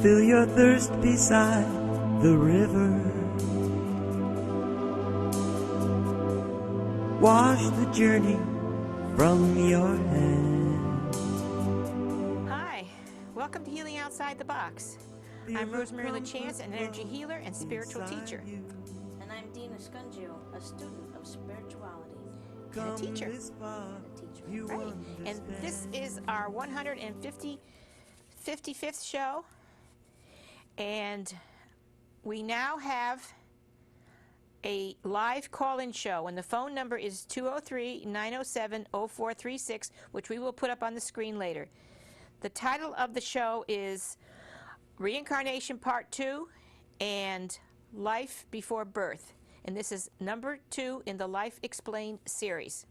fill your thirst beside the river. Wash the journey from your hand. Hi, welcome to Healing Outside the Box. I'm Rosemary Lachance, an energy healer and spiritual teacher. And I'm Dina, Scungio, a student of spirituality. And a teacher. Right. And this is our 155th show. And we now have a live call-in show, and the phone number is 203-907-0436, which we will put up on the screen later. The title of the show is Reincarnation Part 2 and Life Before Birth, and this is number 2 in the Life Explained series.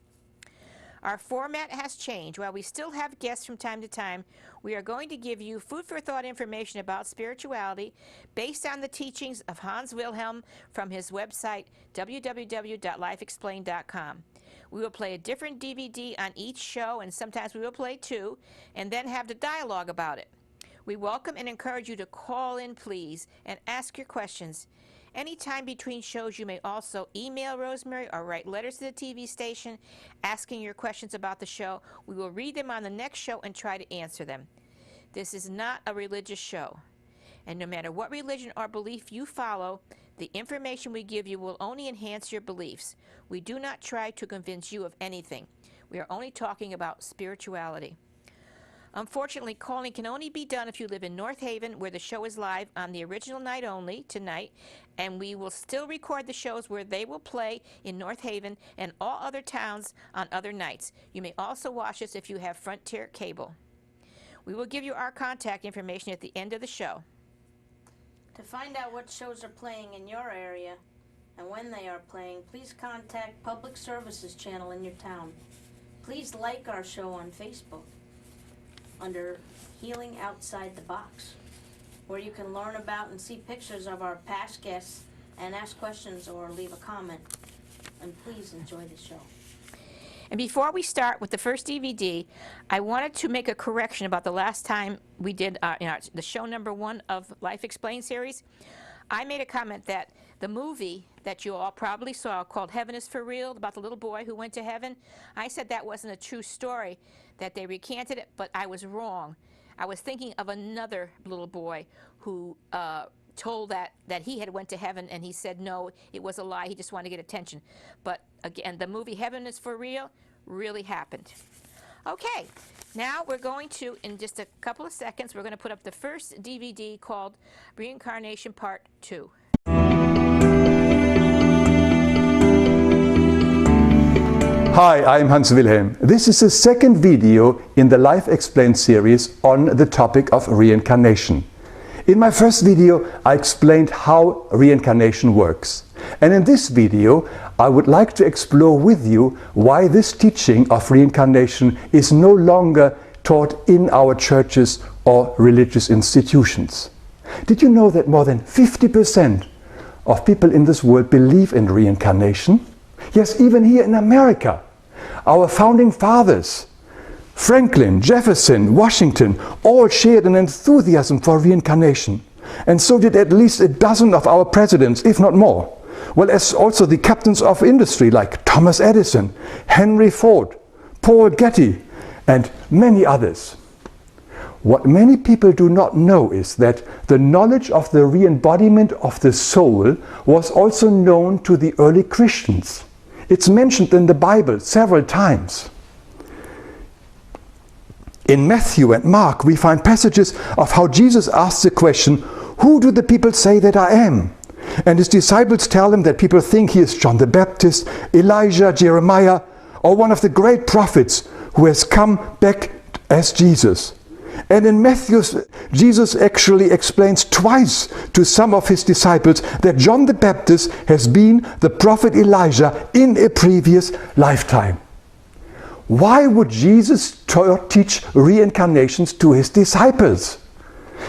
Our format has changed. While we still have guests from time to time, we are going to give you food for thought information about spirituality based on the teachings of Hans Wilhelm from his website, www.lifeexplained.com. We will play a different DVD on each show, and sometimes we will play 2, and then have the dialogue about it. We welcome and encourage you to call in, please, and ask your questions. Anytime between shows, you may also email Rosemary or write letters to the TV station asking your questions about the show. We will read them on the next show and try to answer them. This is not a religious show, and no matter what religion or belief you follow, the information we give you will only enhance your beliefs. We do not try to convince you of anything. We are only talking about spirituality. Unfortunately, calling can only be done if you live in North Haven, where the show is live on the original night only, tonight, and we will still record the shows where they will play in North Haven and all other towns on other nights. You may also watch us if you have Frontier Cable. We will give you our contact information at the end of the show. To find out what shows are playing in your area and when they are playing, please contact Public Services Channel in your town. Please like our show on Facebook under Healing Outside the Box, where you can learn about and see pictures of our past guests and ask questions or leave a comment. And please enjoy the show. And before we start with the first DVD, I wanted to make a correction about the last time we did the show number 1 of Life Explained series. I made a comment that the movie that you all probably saw called Heaven is for Real, about the little boy who went to heaven, I said that wasn't a true story, that they recanted it, but I was wrong. I was thinking of another little boy who told that he had went to heaven, and he said no, it was a lie, he just wanted to get attention. But again, the movie Heaven is for Real really happened. Okay, now we're going to, in just a couple of seconds, we're going to put up the first DVD called Reincarnation Part 2. Hi, I'm Hans Wilhelm. This is the second video in the Life Explained series on the topic of reincarnation. In my first video, I explained how reincarnation works. And in this video, I would like to explore with you why this teaching of reincarnation is no longer taught in our churches or religious institutions. Did you know that more than 50% of people in this world believe in reincarnation? Yes, even here in America. Our founding fathers, Franklin, Jefferson, Washington, all shared an enthusiasm for reincarnation. And so did at least a dozen of our presidents, if not more. Well, as also the captains of industry like Thomas Edison, Henry Ford, Paul Getty, and many others. What many people do not know is that the knowledge of the re-embodiment of the soul was also known to the early Christians. It's mentioned in the Bible several times. In Matthew and Mark, we find passages of how Jesus asks the question, "Who do the people say that I am?" And his disciples tell him that people think he is John the Baptist, Elijah, Jeremiah, or one of the great prophets who has come back as Jesus. And in Matthew, Jesus actually explains twice to some of his disciples that John the Baptist has been the prophet Elijah in a previous lifetime. Why would Jesus teach reincarnations to his disciples?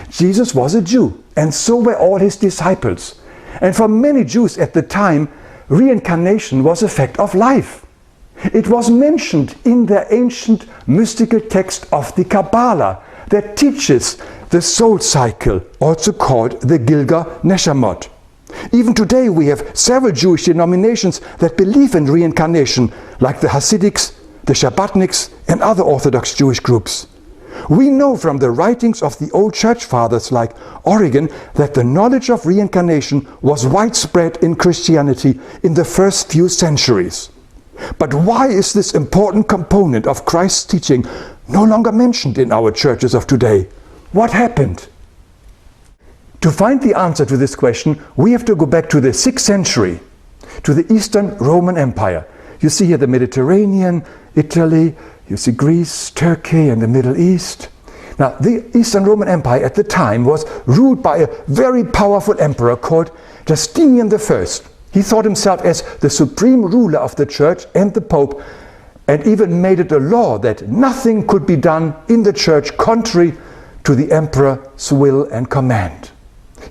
Jesus was a Jew, and so were all his disciples. And for many Jews at the time, reincarnation was a fact of life. It was mentioned in the ancient mystical text of the Kabbalah, that teaches the soul cycle, also called the Gilga Neshamot. Even today we have several Jewish denominations that believe in reincarnation, like the Hasidics, the Shabbatniks, and other Orthodox Jewish groups. We know from the writings of the old church fathers like Origen that the knowledge of reincarnation was widespread in Christianity in the first few centuries. But why is this important component of Christ's teaching no longer mentioned in our churches of today? What happened? To find the answer to this question, we have to go back to the 6th century, to the Eastern Roman Empire. You see here the Mediterranean, Italy, you see Greece, Turkey, and the Middle East. Now, the Eastern Roman Empire at the time was ruled by a very powerful emperor called Justinian I. He thought himself as the supreme ruler of the church and the Pope, and even made it a law that nothing could be done in the church contrary to the emperor's will and command.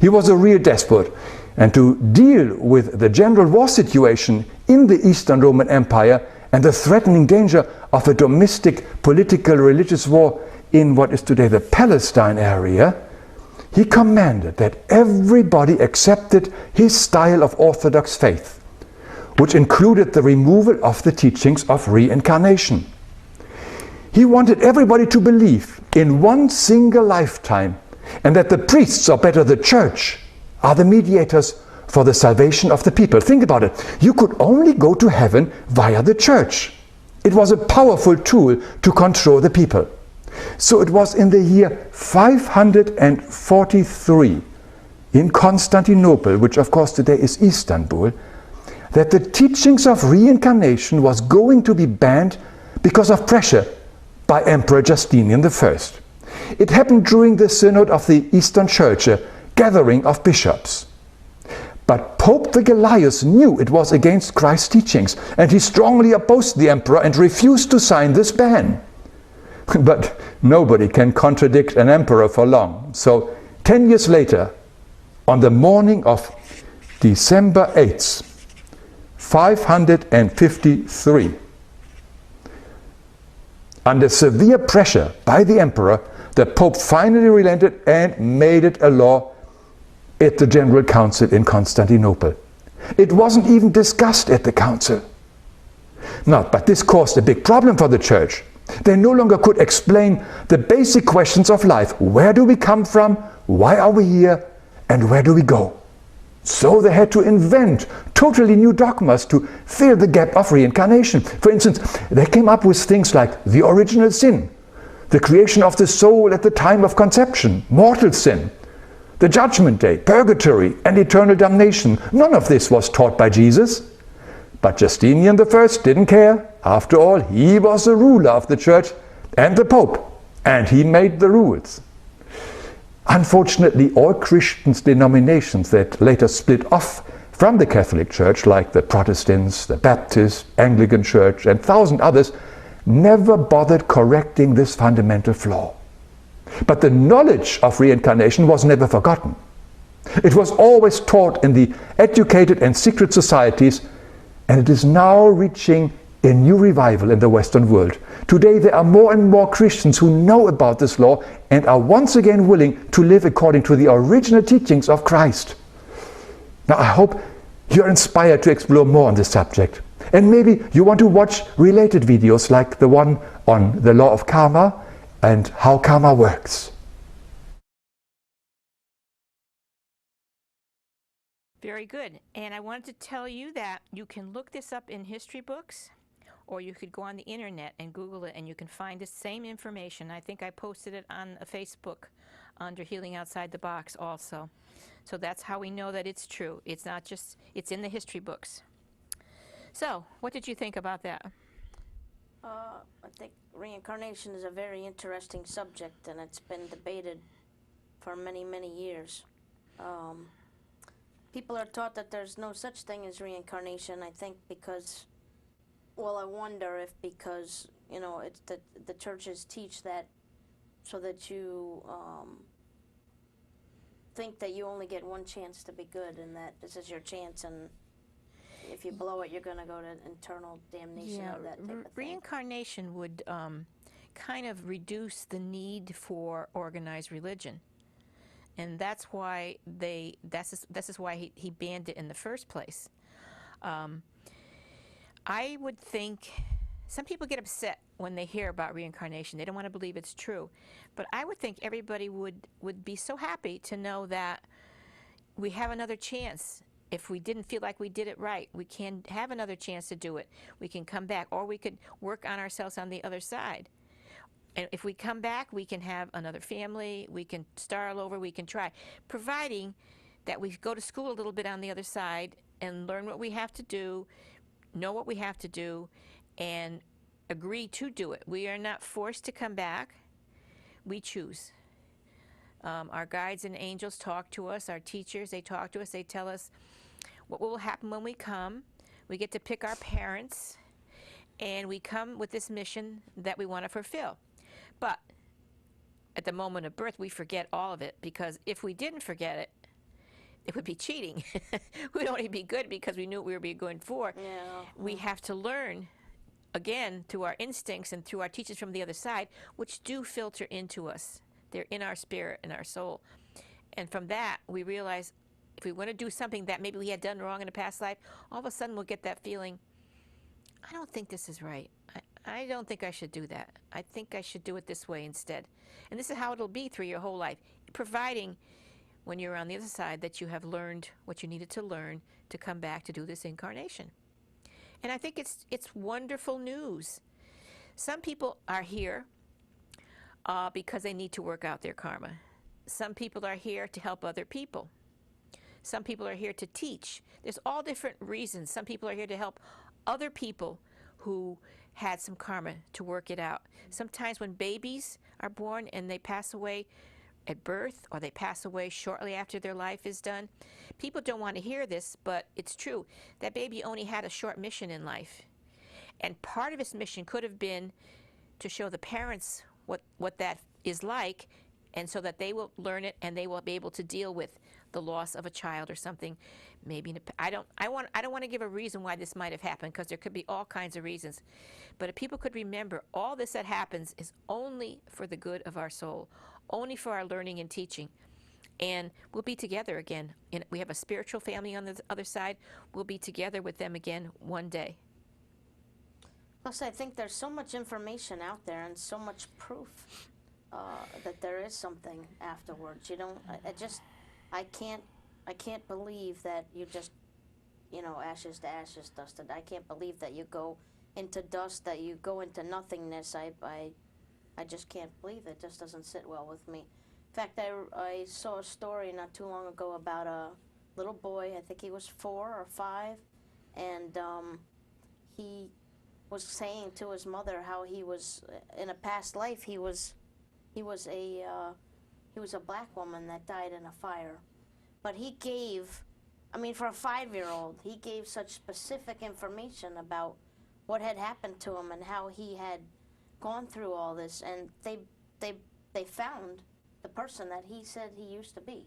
He was a real despot, and to deal with the general war situation in the Eastern Roman Empire and the threatening danger of a domestic political religious war in what is today the Palestine area, he commanded that everybody accepted his style of Orthodox faith, which included the removal of the teachings of reincarnation. He wanted everybody to believe in one single lifetime, and that the priests, or better the church, are the mediators for the salvation of the people. Think about it. You could only go to heaven via the church. It was a powerful tool to control the people. So it was in the year 543 in Constantinople, which of course today is Istanbul, that the teachings of reincarnation was going to be banned because of pressure by Emperor Justinian I. It happened during the Synod of the Eastern Church, a gathering of bishops. But Pope Vigilius knew it was against Christ's teachings, and he strongly opposed the emperor and refused to sign this ban. But nobody can contradict an emperor for long. So 10 years later, on the morning of December 8th, 553, under severe pressure by the emperor, the Pope finally relented and made it a law at the General Council in Constantinople. It wasn't even discussed at the council. Now, but this caused a big problem for the church. They no longer could explain the basic questions of life. Where do we come from? Why are we here? And where do we go? So they had to invent totally new dogmas to fill the gap of reincarnation. For instance, they came up with things like the original sin, the creation of the soul at the time of conception, mortal sin, the judgment day, purgatory, and eternal damnation. None of this was taught by Jesus. But Justinian I didn't care. After all, he was the ruler of the church and the Pope, and he made the rules. Unfortunately, all Christian denominations that later split off from the Catholic Church, like the Protestants, the Baptist, Anglican Church, and 1,000 others, never bothered correcting this fundamental flaw. But the knowledge of reincarnation was never forgotten. It was always taught in the educated and secret societies, and it is now reaching a new revival in the Western world. Today there are more and more Christians who know about this law and are once again willing to live according to the original teachings of Christ. Now I hope you're inspired to explore more on this subject. And maybe you want to watch related videos like the one on the law of karma and how karma works. Very good. And I wanted to tell you that you can look this up in history books, or you could go on the internet and Google it, and you can find the same information. I think I posted it on a Facebook under Healing Outside the Box also. So that's how we know that it's true. It's not just, it's in the history books. So, what did you think about that? I think reincarnation is a very interesting subject, and it's been debated for many, many years. People are taught that there's no such thing as reincarnation, I think because, well, I wonder if because, you know, it's the churches teach that so that you think that you only get one chance to be good, and that this is your chance, and if you blow it, you're going to go to eternal damnation or that type of thing. Reincarnation would kind of reduce the need for organized religion. And that's why this is why he banned it in the first place. I would think some people get upset when they hear about reincarnation. They don't want to believe it's true. But I would think everybody would be so happy to know that we have another chance. If we didn't feel like we did it right, we can have another chance to do it. We can come back, or we could work on ourselves on the other side. And if we come back, we can have another family, we can start all over, we can try. Providing that we go to school a little bit on the other side and learn what we have to do, know what we have to do, and agree to do it. We are not forced to come back. We choose. Our guides and angels talk to us, our teachers, they talk to us, they tell us what will happen when we come. We get to pick our parents, and we come with this mission that we want to fulfill. But at the moment of birth, we forget all of it, because if we didn't forget it, it would be cheating. We'd only be good because we knew what we were going for. Yeah. We have to learn, again, through our instincts and through our teachers from the other side, which do filter into us. They're in our spirit and our soul. And from that, we realize if we want to do something that maybe we had done wrong in a past life, all of a sudden we'll get that feeling, I don't think this is right. I don't think I should do that. I think I should do it this way instead. And this is how it'll be through your whole life, providing when you're on the other side that you have learned what you needed to learn to come back to do this incarnation. And I think it's wonderful news. Some people are here because they need to work out their karma. Some people are here to help other people. Some people are here to teach. There's all different reasons. Some people are here to help other people who had some karma to work it out. Sometimes when babies are born and they pass away at birth, or they pass away shortly after their life is done, people don't want to hear this, but it's true. That baby only had a short mission in life. And part of his mission could have been to show the parents what that is like, and so that they will learn it and they will be able to deal with the loss of a child or something. Maybe I don't want to give a reason why this might have happened, because there could be all kinds of reasons. But if people could remember, all this that happens is only for the good of our soul, only for our learning and teaching. And we'll be together again. And we have a spiritual family on the other side. We'll be together with them again one day. Plus, I think there's so much information out there and so much proof that there is something afterwards. You don't. I can't believe that you just, ashes to ashes, dust to. I can't believe that you go into dust, that you go into nothingness. I just can't believe it. It just doesn't sit well with me. In fact, I saw a story not too long ago about a little boy. I think he was 4 or 5, and he was saying to his mother how he was in a past life. He was a black woman that died in a fire, but he gave, for a 5-year-old, he gave such specific information about what had happened to him and how he had gone through all this, and they found the person that he said he used to be.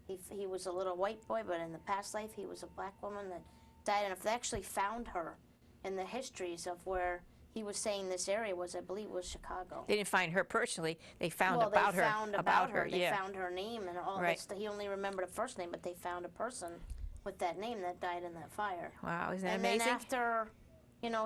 He was a little white boy, but in the past life he was a black woman that died, and if they actually found her in the histories of where he was saying this area was, I believe, was Chicago. They didn't find her personally. They found well, about they her. Found about her. They yeah. found her name and all. Right. He only remembered the first name, but they found a person with that name that died in that fire. Wow, isn't that and amazing? And then after,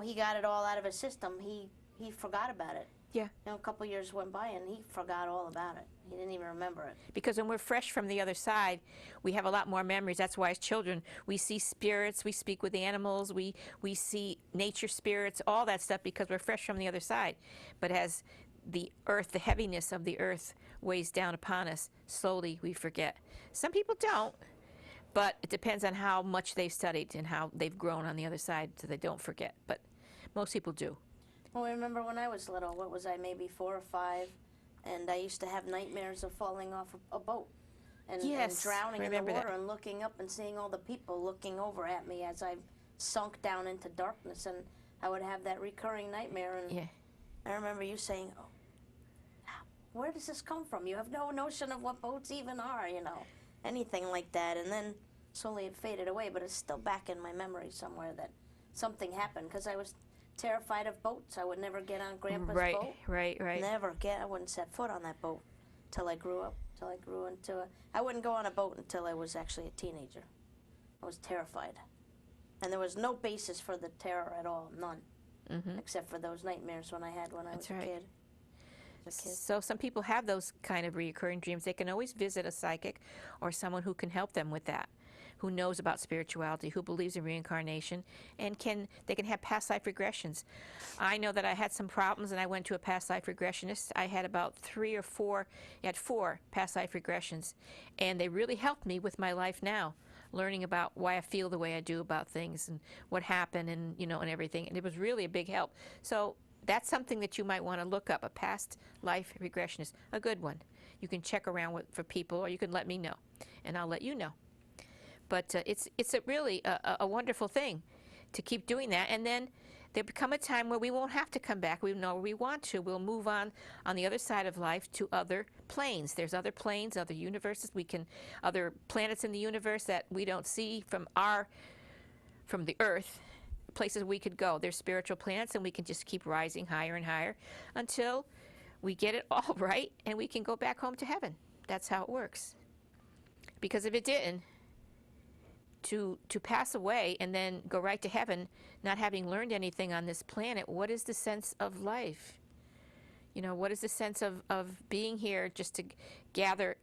he got it all out of his system, he forgot about it. Yeah. A couple years went by and he forgot all about it. He didn't even remember it. Because when we're fresh from the other side, we have a lot more memories. That's why as children, we see spirits, we speak with animals, we see nature spirits, all that stuff, because we're fresh from the other side. But as the earth, the heaviness of the earth weighs down upon us, slowly we forget. Some people don't, but it depends on how much they've studied and how they've grown on the other side so they don't forget. But most people do. Well, I remember when I was little, what was I, maybe 4 or 5, and I used to have nightmares of falling off a boat and drowning in the water and looking up and seeing all the people looking over at me as I sunk down into darkness, and I would have that recurring nightmare. And I remember you saying, "Oh, where does this come from? You have no notion of what boats even are, anything like that." And then slowly it faded away, but it's still back in my memory somewhere that something happened, because I was terrified of boats. I would never get on Grandpa's Right, boat. right. Never get. I wouldn't set foot on that boat till I grew up. Till I grew into a. I wouldn't go on a boat until I was actually a teenager. I was terrified, and there was no basis for the terror at all. None, except for those nightmares when I had when I was That's right. a kid. So some people have those kind of reoccurring dreams. They can always visit a psychic or someone who can help them with that, who knows about spirituality, who believes in reincarnation, and they can have past life regressions. I know that I had some problems, and I went to a past life regressionist. I had about 3 or 4, I had 4 past life regressions, and they really helped me with my life now, learning about why I feel the way I do about things and what happened, and and everything. And it was really a big help. So that's something that you might want to look up, a past life regressionist, a good one. You can check around for people, or you can let me know, and I'll let you know. But it's really a wonderful thing to keep doing that. And then there become a time where we won't have to come back. We know where we want to. We'll move on the other side of life to other planes. There's other planes, other universes. Other planets in the universe that we don't see from the Earth, places we could go. There's spiritual planets, and we can just keep rising higher and higher until we get it all right and we can go back home to heaven. That's how it works. Because if it didn't, to pass away and then go right to heaven, not having learned anything on this planet, what is the sense of life? What is the sense of being here just to gather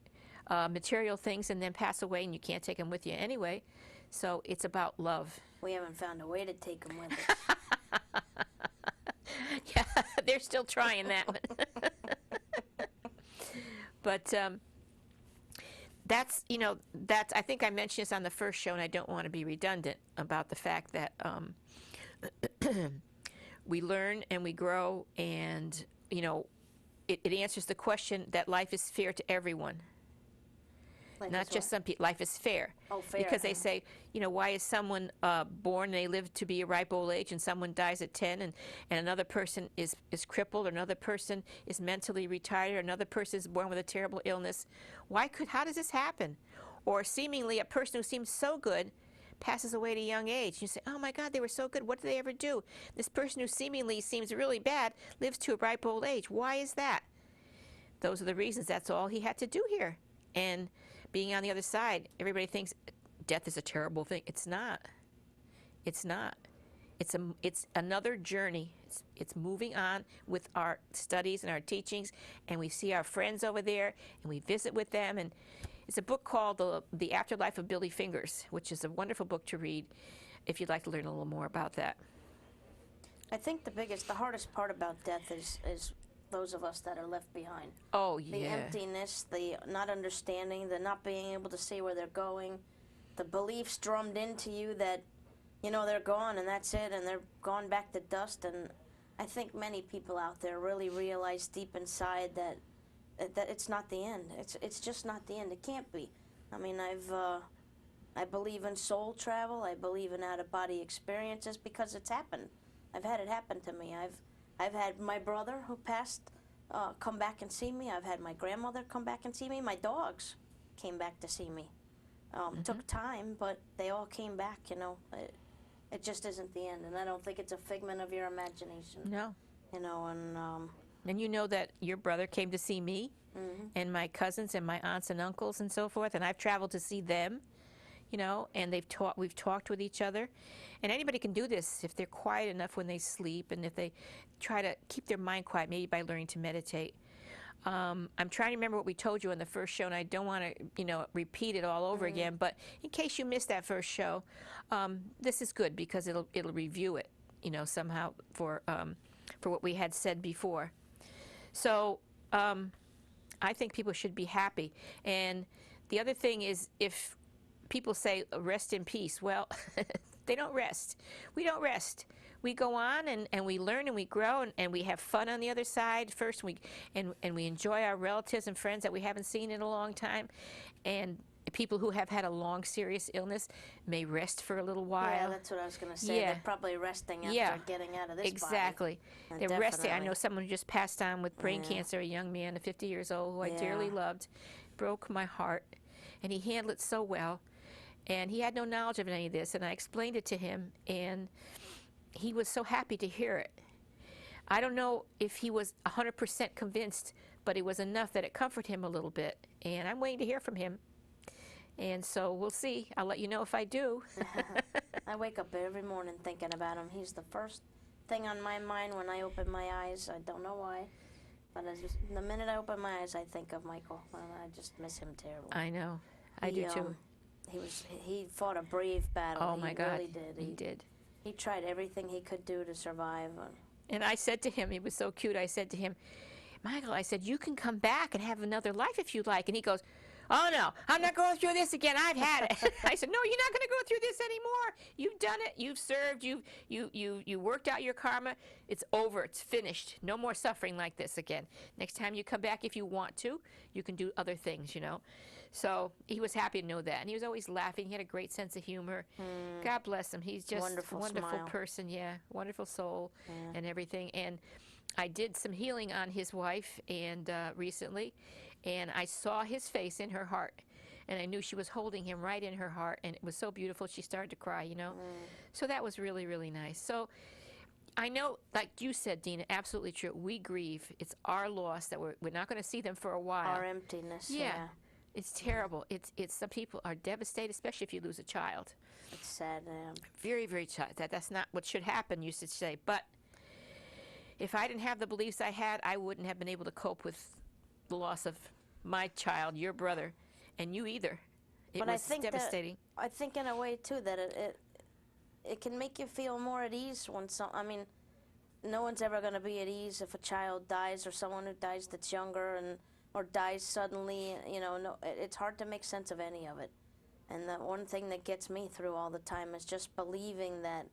material things and then pass away, and you can't take them with you anyway? So it's about love. We haven't found a way to take them with us. Yeah, they're still trying that one. But that's I think I mentioned this on the first show, and I don't want to be redundant about the fact that we learn and we grow, and it answers the question that life is fair to everyone. Life Not is just what? some people. Life is fair. Oh, fair. Because they say, why is someone born and they live to be a ripe old age, and someone dies at 10, and another person is crippled, or another person is mentally retarded, or another person is born with a terrible illness? How does this happen? Or seemingly a person who seems so good passes away at a young age. You say, oh my God, they were so good. What did they ever do? This person who seemingly seems really bad lives to a ripe old age. Why is that? Those are the reasons. That's all he had to do here. And being on the other side, everybody thinks death is a terrible thing. It's not. It's not. It's another journey. It's moving on with our studies and our teachings, and we see our friends over there, and we visit with them. And it's a book called The Afterlife of Billy Fingers, which is a wonderful book to read if you'd like to learn a little more about that. I think the hardest part about death is those of us that are left behind. Oh, yeah. The emptiness, the not understanding, the not being able to see where they're going, the beliefs drummed into you that, they're gone and that's it, and they're gone back to dust. And I think many people out there really realize deep inside that it's not the end. It's just not the end. It can't be. I mean, I believe in soul travel. I believe in out-of-body experiences because it's happened. I've had it happen to me. I've had my brother who passed come back and see me. I've had my grandmother come back and see me. My dogs came back to see me. Took time, but they all came back, It just isn't the end, and I don't think it's a figment of your imagination. No. And you know that your brother came to see me, and my cousins and my aunts and uncles and so forth, and I've traveled to see them, and we've talked with each other. And anybody can do this if they're quiet enough when they sleep, and if they try to keep their mind quiet, maybe by learning to meditate. I'm trying to remember what we told you on the first show, and I don't want to, repeat it all over again. But in case you missed that first show, this is good because it'll review it, somehow for what we had said before. So I think people should be happy. And the other thing is, if people say rest in peace, well, they don't rest. We don't rest. We go on and we learn and we grow and we have fun on the other side first. And we enjoy our relatives and friends that we haven't seen in a long time. And people who have had a long, serious illness may rest for a little while. yeah, that's what I was going to say. Yeah. They're probably resting after getting out of this Exactly. body. They're resting. I Definitely. know someone who just passed on with brain cancer, a young man of 50 years old who I dearly loved. Broke my heart. And he handled it so well. And he had no knowledge of any of this. And I explained it to him. And he was so happy to hear it. I don't know if he was 100% convinced, but it was enough that it comforted him a little bit. And I'm waiting to hear from him. And so we'll see. I'll let you know if I do. I wake up every morning thinking about him. He's the first thing on my mind when I open my eyes. I don't know why, but the minute I open my eyes, I think of Michael. And I just miss him terribly. I know. I do too. He fought a brave battle. Oh my God. Really did. He did. He tried everything he could do to survive. And I said to him, he was so cute, I said to him, Michael, I said, you can come back and have another life if you like. And he goes, oh no, I'm not going through this again. I've had it. I said, no, you're not going to go through this anymore. You've done it. You've served. You worked out your karma. It's over. It's finished. No more suffering like this again. Next time you come back, if you want to, you can do other things, you know. So he was happy to know that. And he was always laughing. He had a great sense of humor. God bless him. He's just a wonderful person. Yeah, wonderful soul and everything. And I did some healing on his wife and recently, and I saw his face in her heart, and I knew she was holding him right in her heart, and it was so beautiful. She started to cry, you know. So that was really, really nice. So I know, like you said, Dina, absolutely true. We grieve. It's our loss that we're not going to see them for a while. Our emptiness. Yeah. It's terrible. It's some people are devastated, especially if you lose a child. It's sad. Very, very sad. That's not what should happen, you should say. But if I didn't have the beliefs I had, I wouldn't have been able to cope with the loss of my child, your brother, and you either. It was devastating. I think in a way too that it can make you feel more at ease when I mean, no one's ever going to be at ease if a child dies or someone who dies that's younger or dies suddenly. You know, it's hard to make sense of any of it. And the one thing that gets me through all the time is just believing that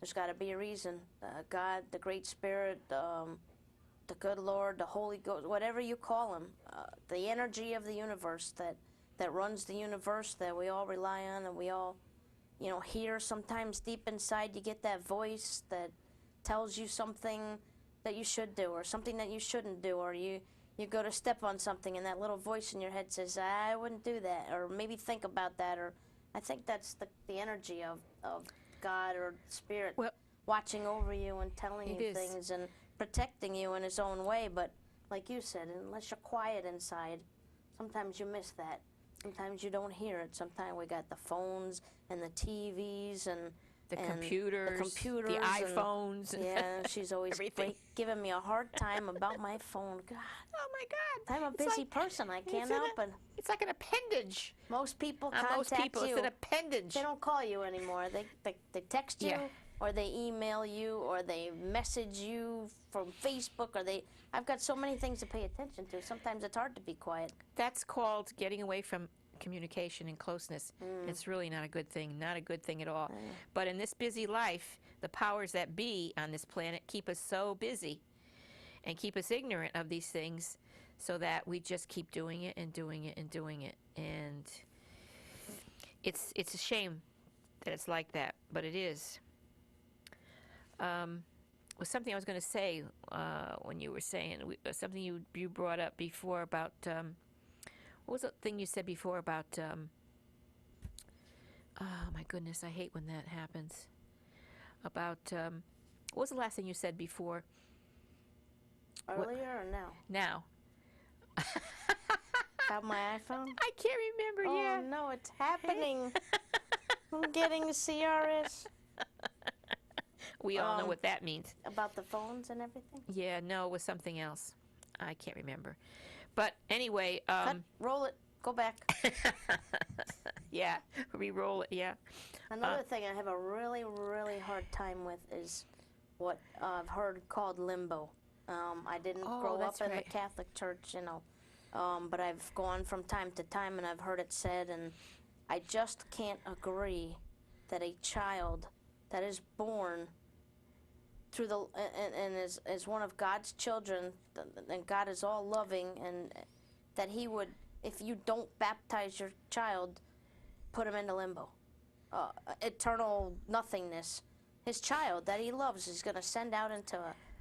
there's got to be a reason. God, the Great Spirit, the good Lord, the Holy Ghost, whatever you call him, the energy of the universe that runs the universe that we all rely on and we all, you know, hear. Sometimes deep inside you get that voice that tells you something that you should do or something that you shouldn't do, or you go to step on something and that little voice in your head says, I wouldn't do that, or maybe think about that. Or I think that's the energy of God or Spirit watching over you and telling you things and protecting you in his own way. But like you said, unless you're quiet inside, sometimes you miss that. Sometimes you don't hear it. Sometimes we got the phones and the TVs and the computers, the iPhones. Yeah, she's always giving me a hard time about my phone. God. Oh my God. I'm a busy person. I can't help it. It's like an appendage. Most people contact most people, you. It's an appendage. They don't call you anymore. They text you, or they email you, or they message you from Facebook, or I've got so many things to pay attention to. Sometimes it's hard to be quiet. That's called getting away from communication and closeness. It's really not a good thing, not a good thing at all. But in this busy life, the powers that be on this planet keep us so busy and keep us ignorant of these things so that we just keep doing it and doing it and doing it. And it's a shame that it's like that, but it is. Was something I was going to say when you were saying, something you brought up before about, what was the thing you said before about, oh my goodness, I hate when that happens. About, what was the last thing you said before? Earlier or now? Now. About my iPhone? I can't remember, Oh no, it's happening. I'm getting CRS. We all know what that means. About the phones and everything? Yeah, no, it was something else. I can't remember. But anyway. Cut, roll it, go back. Yeah, re-roll it, yeah. Another thing I have a really, really hard time with is what I've heard called limbo. I didn't grow up in the Catholic Church, you know, but I've gone from time to time and I've heard it said, and I just can't agree that a child that is born through and is one of God's children, and God is all loving, and that he would, if you don't baptize your child, put him into limbo, eternal nothingness. His child that he loves is going to send out into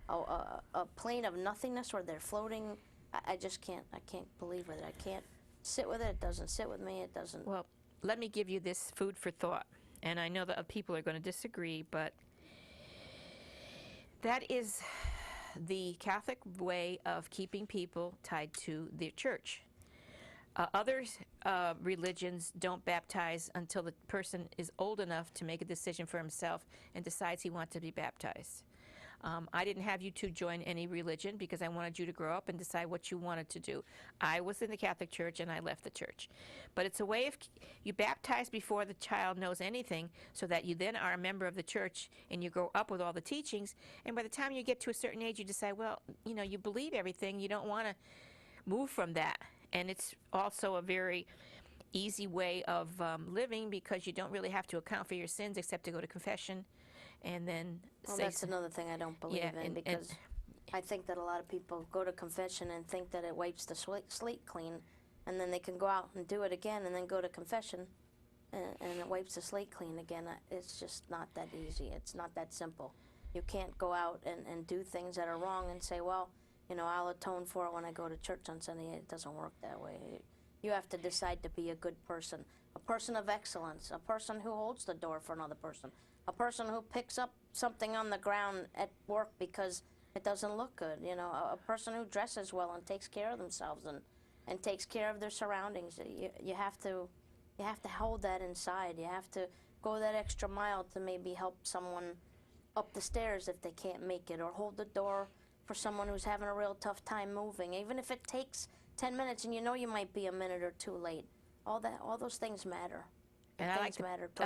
a plane of nothingness where they're floating. I just can't. I can't believe it. I can't sit with it. It doesn't sit with me. It doesn't. Well, let me give you this food for thought. And I know that people are going to disagree, but That is the Catholic way of keeping people tied to the church. Other religions don't baptize until the person is old enough to make a decision for himself and decides he wants to be baptized. I didn't have you two join any religion because I wanted you to grow up and decide what you wanted to do. I was in the Catholic Church and I left the church. But it's a way of, you baptize before the child knows anything so that you then are a member of the church and you grow up with all the teachings. And by the time you get to a certain age, you decide, well, you know, you believe everything. You don't want to move from that. And it's also a very easy way of living because you don't really have to account for your sins except to go to confession and then Well, say that's another thing I don't believe in, because I think that a lot of people go to confession and think that it wipes the slate clean, and then they can go out and do it again and then go to confession and it wipes the slate clean again. It's just not that easy. It's not that simple. You can't go out and do things that are wrong and say, well, you know, I'll atone for it when I go to church on Sunday. It doesn't work that way. You have to decide to be a good person, a person of excellence, a person who holds the door for another person, a person who picks up something on the ground at work because it doesn't look good, you know, a person who dresses well and takes care of themselves and takes care of their surroundings. You have to hold that inside. You have to go that extra mile to maybe help someone up the stairs if they can't make it, or hold the door for someone who's having a real tough time moving, even if it takes 10 minutes and you know you might be a minute or two late. All those things matter. And I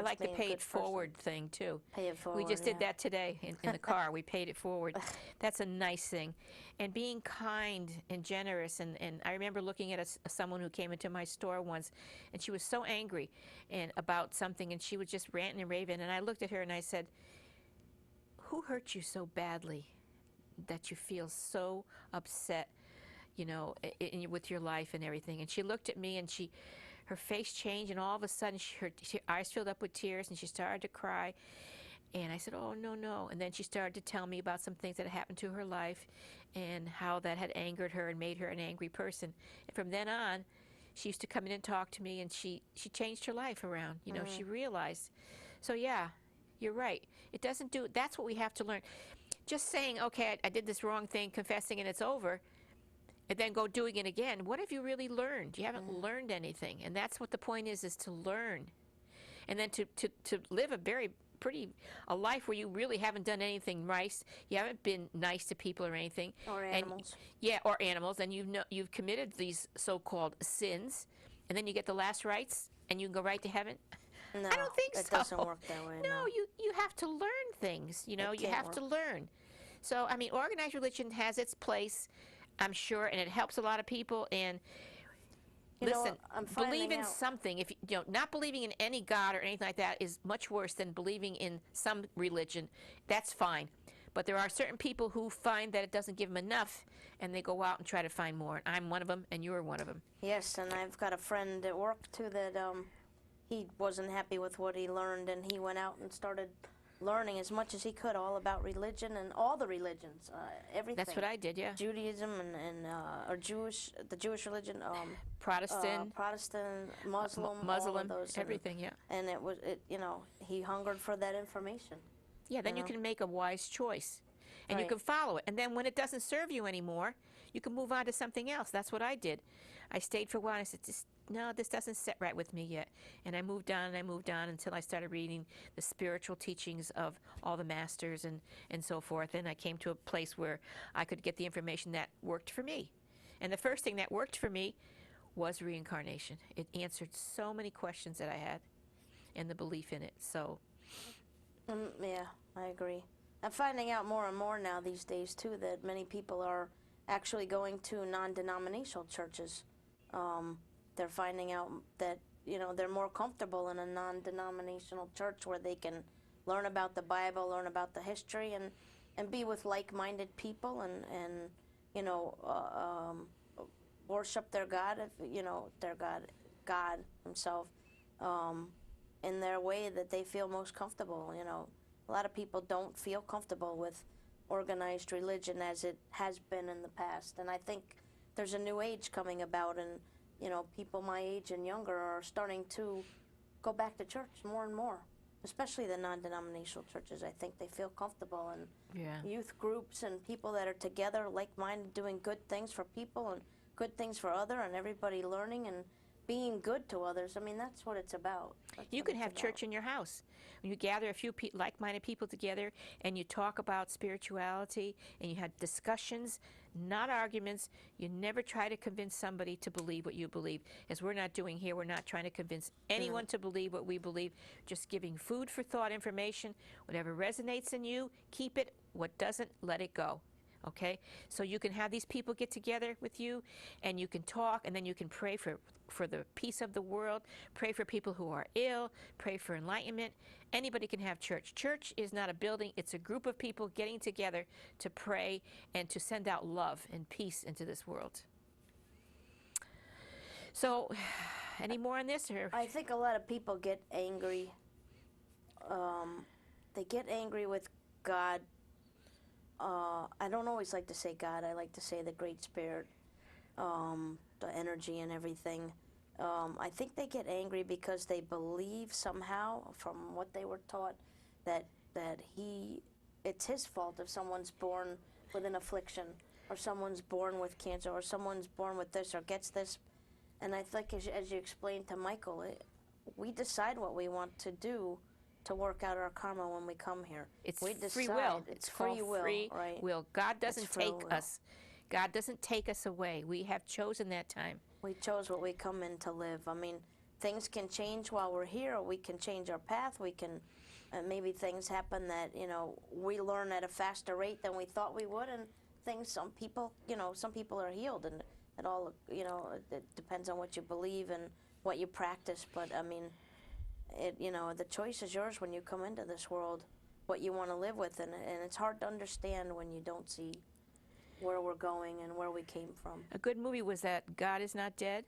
like the pay it forward thing too. Pay it forward. We just did that today in the car. We paid it forward. That's a nice thing. And being kind and generous. And I remember looking at someone who came into my store once, and she was so angry about something, and she was just ranting and raving. And I looked at her and I said, "Who hurt you so badly that you feel so upset, you know, with your life and everything?" And she looked at me, and her face changed, and all of a sudden her eyes filled up with tears, and she started to cry. And I said, "Oh, no, no." And then she started to tell me about some things that had happened to her life and how that had angered her and made her an angry person. And from then on, she used to come in and talk to me, and she changed her life around. You know, she realized. So yeah, you're right. It doesn't do, that's what we have to learn. Just saying, okay, I did this wrong thing, confessing, and it's over, and then go doing it again. What have you really learned? You haven't learned anything. And that's what the point is to learn. And then to live a life where you really haven't done anything nice. You haven't been nice to people or anything. Or animals. Or animals. And you've committed these so-called sins. And then you get the last rites and you can go right to heaven. No, I don't think so. It doesn't work that way. No, you have to learn things. You know, you have to learn. So, I mean, organized religion has its place, I'm sure, and it helps a lot of people. And listen, believe in something. If you know, not believing in any God or anything like that is much worse than believing in some religion. That's fine. But there are certain people who find that it doesn't give them enough, and they go out and try to find more. And I'm one of them, and you're one of them. Yes, and I've got a friend at work too that he wasn't happy with what he learned, and he went out and started learning as much as he could all about religion and all the religions, everything. That's what I did, yeah. Judaism or the Jewish religion, Protestant, Muslim, all of those, everything, yeah. And you know, he hungered for that information. Yeah, then you can make a wise choice, and you can follow it. And then when it doesn't serve you anymore, you can move on to something else. That's what I did. I stayed for a while, and I said, no, this doesn't sit right with me yet. And I moved on until I started reading the spiritual teachings of all the masters and so forth. And I came to a place where I could get the information that worked for me. And the first thing that worked for me was reincarnation. It answered so many questions that I had and the belief in it. So, yeah, I agree. I'm finding out more and more now these days, too, that many people are actually going to non-denominational churches. They're finding out that, you know, they're more comfortable in a non-denominational church where they can learn about the Bible, learn about the history, and be with like-minded people and you know, worship their God, you know, their God himself, in their way that they feel most comfortable. You know, a lot of people don't feel comfortable with organized religion as it has been in the past, and I think there's a new age coming about, and you know, people my age and younger are starting to go back to church more and more. especially the non-denominational churches. I think they feel comfortable in Yeah. youth groups and people that are together, like-minded, doing good things for people and good things for other, and everybody learning and being good to others. I mean, that's what it's about. That's You what can it's have about. church in your house. When you gather a few like-minded people together and you talk about spirituality and you have discussions, not arguments. You never try to convince somebody to believe what you believe. As we're not doing here, we're not trying to convince anyone to believe what we believe. Just giving food for thought, information. Whatever resonates in you, keep it. What doesn't, let it go. Okay? So you can have these people get together with you and you can talk, and then you can pray for the peace of the world, pray for people who are ill, pray for enlightenment. Anybody can have church. Church is not a building, it's a group of people getting together to pray and to send out love and peace into this world. So, any more on this? Or? I think a lot of people get angry. They get angry with God. I don't always like to say God. I like to say the Great Spirit, the energy and everything. I think they get angry because they believe somehow, from what they were taught, that it's his fault if someone's born with an affliction, or someone's born with cancer, or someone's born with this, or gets this. And I think, as you explained to Michael, we decide what we want to do to work out our karma when we come here. It's we free decide. will. It's called free will, free right? will. God doesn't free take will. us. God doesn't take us away. We have chosen that time. We chose what we come in to live. I mean, things can change while we're here, or we can change our path. We can, maybe things happen that, we learn at a faster rate than we thought we would, and some people are healed, and it all, it depends on what you believe and what you practice. But I mean, the choice is yours when you come into this world, what you want to live with, and it's hard to understand when you don't see where we're going and where we came from. A good movie was that God Is Not Dead.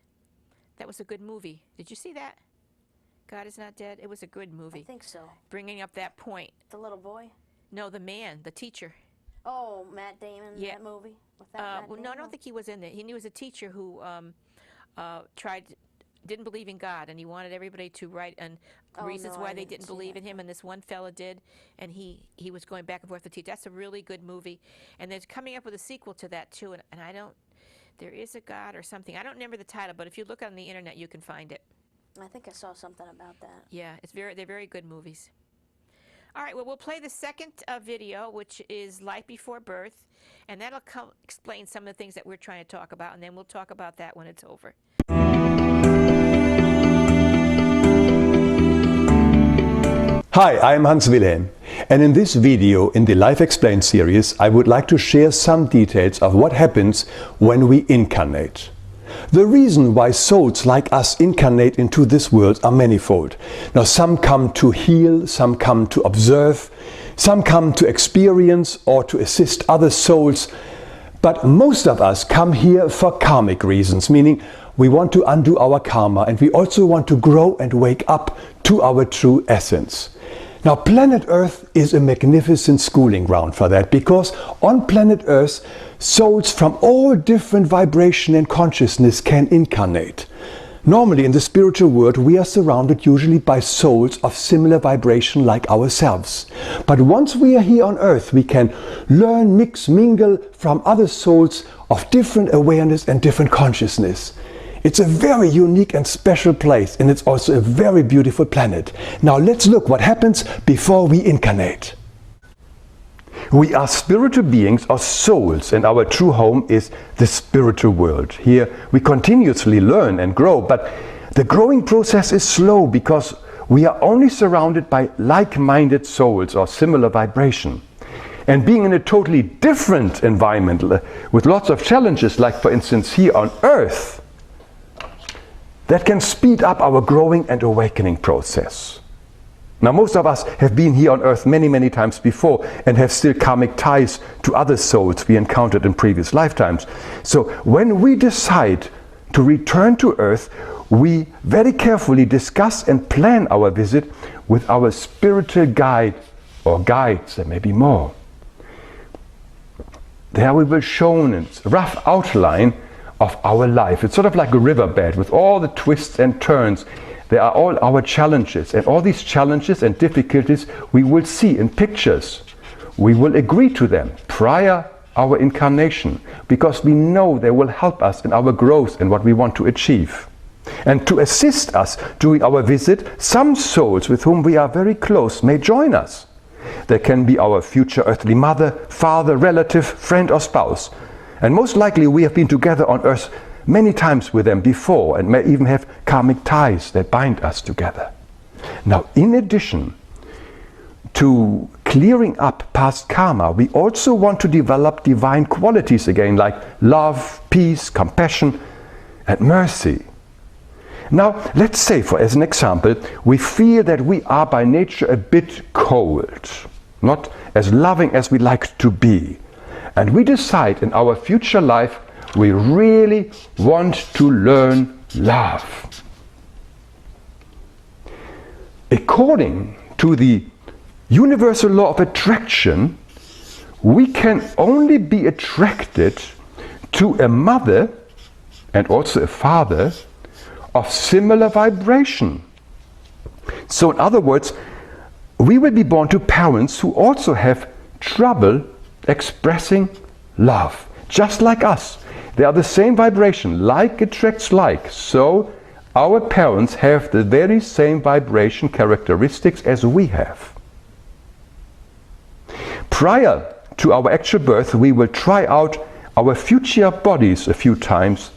That was a good movie. Did you see that? God Is Not Dead? It was a good movie. I think so. Bringing up that point. The little boy? No, the man, the teacher. Oh, Matt Damon, Yeah. that movie? With that Matt No, I Damon? don't think he was in it. He was a teacher who didn't believe in God, and he wanted everybody to write reasons no, why I they didn't didn't see believe that. in him, and this one fella did, and he was going back and forth to teach. That's a really good movie, and there's coming up with a sequel to that too, and there is a God or something. I don't remember the title, but if you look on the internet, you can find it. I think I saw something about that. Yeah, they're very good movies. All right, well, we'll play the second video, which is Life Before Birth, and that'll explain some of the things that we're trying to talk about, and then we'll talk about that when it's over. Hi, I'm Hans Wilhelm, and in this video in the Life Explained series I would like to share some details of what happens when we incarnate. The reason why souls like us incarnate into this world are manifold. Now, some come to heal, some come to observe, some come to experience or to assist other souls, but most of us come here for karmic reasons, meaning we want to undo our karma, and we also want to grow and wake up to our true essence. Now, planet Earth is a magnificent schooling ground for that, because on planet Earth, souls from all different vibration and consciousness can incarnate. Normally in the spiritual world, we are surrounded usually by souls of similar vibration like ourselves. But once we are here on Earth, we can learn, mix, mingle from other souls of different awareness and different consciousness. It's a very unique and special place, and it's also a very beautiful planet. Now let's look what happens before we incarnate. We are spiritual beings or souls, and our true home is the spiritual world. Here we continuously learn and grow, but the growing process is slow because we are only surrounded by like-minded souls or similar vibration. And being in a totally different environment with lots of challenges, like for instance here on Earth, that can speed up our growing and awakening process. Now, most of us have been here on Earth many, many times before and have still karmic ties to other souls we encountered in previous lifetimes. So when we decide to return to Earth, we very carefully discuss and plan our visit with our spiritual guide or guides. There may be more. There we will show a rough outline of our life. It's sort of like a riverbed with all the twists and turns There are all our challenges, and all these challenges and difficulties we will see in pictures. We will agree to them prior our incarnation, because we know they will help us in our growth and what we want to achieve. And to assist us during our visit, some souls with whom we are very close may join us. They can be our future earthly mother, father, relative, friend or spouse. And most likely we have been together on earth many times with them before and may even have karmic ties that bind us together. Now, in addition to clearing up past karma, we also want to develop divine qualities again, like love, peace, compassion, and mercy. Now, let's say, as an example, we feel that we are by nature a bit cold, not as loving as we like to be. And we decide in our future life we really want to learn love. According to the universal law of attraction, we can only be attracted to a mother and also a father of similar vibration. So in other words, we will be born to parents who also have trouble expressing love, just like us. They are the same vibration, like attracts like. So our parents have the very same vibration characteristics as we have. Prior to our actual birth, we will try out our future bodies a few times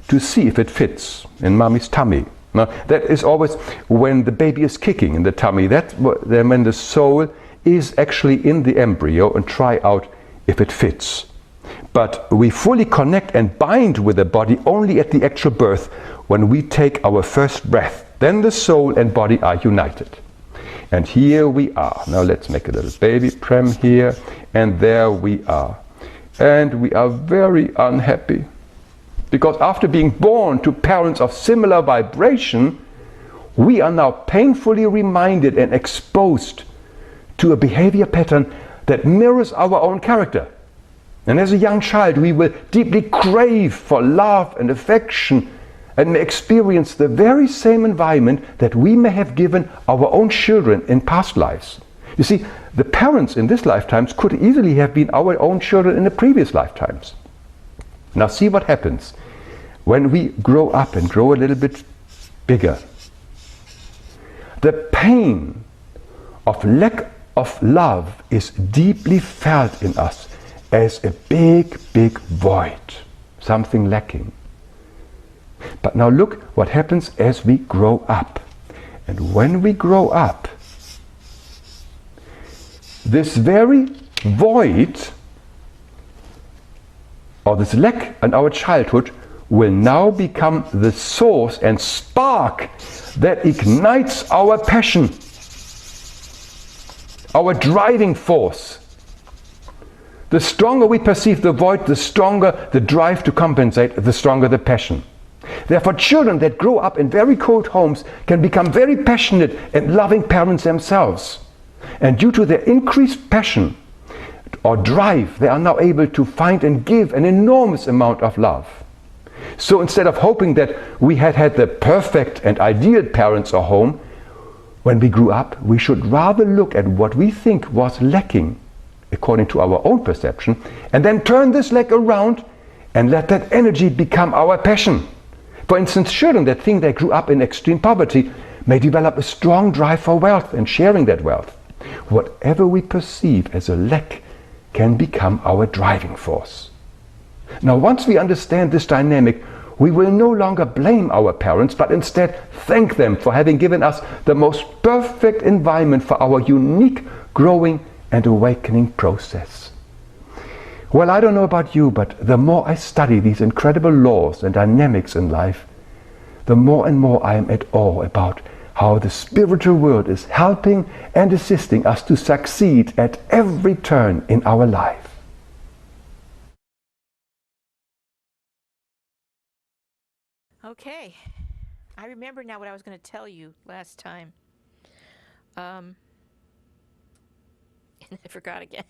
to see if it fits in mommy's tummy. Now, that is always when the baby is kicking in the tummy. That's when the soul is actually in the embryo and try out if it fits. But we fully connect and bind with the body only at the actual birth, when we take our first breath. Then the soul and body are united. And here we are. Now let's make a little baby pram here, and there we are. And we are very unhappy, because after being born to parents of similar vibration, we are now painfully reminded and exposed to a behavior pattern that mirrors our own character. And as a young child, we will deeply crave for love and affection, and may experience the very same environment that we may have given our own children in past lives. You see, the parents in this lifetimes could easily have been our own children in the previous lifetimes. Now see what happens when we grow up and grow a little bit bigger. The pain of lack of love is deeply felt in us as a big, big void, something lacking. But now look what happens as we grow up. And when we grow up, this very void, or this lack in our childhood, will now become the source and spark that ignites our passion, our driving force. The stronger we perceive the void, the stronger the drive to compensate, the stronger the passion. Therefore, children that grow up in very cold homes can become very passionate and loving parents themselves. And due to their increased passion or drive, they are now able to find and give an enormous amount of love. So instead of hoping that we had the perfect and ideal parents or home, when we grew up, we should rather look at what we think was lacking according to our own perception, and then turn this lack around and let that energy become our passion. For instance, children that think they grew up in extreme poverty may develop a strong drive for wealth and sharing that wealth. Whatever we perceive as a lack can become our driving force. Now, once we understand this dynamic, we will no longer blame our parents, but instead thank them for having given us the most perfect environment for our unique growing and awakening process. Well, I don't know about you, but the more I study these incredible laws and dynamics in life, the more and more I am at awe about how the spiritual world is helping and assisting us to succeed at every turn in our life. Okay, I remember now what I was going to tell you last time. And I forgot again.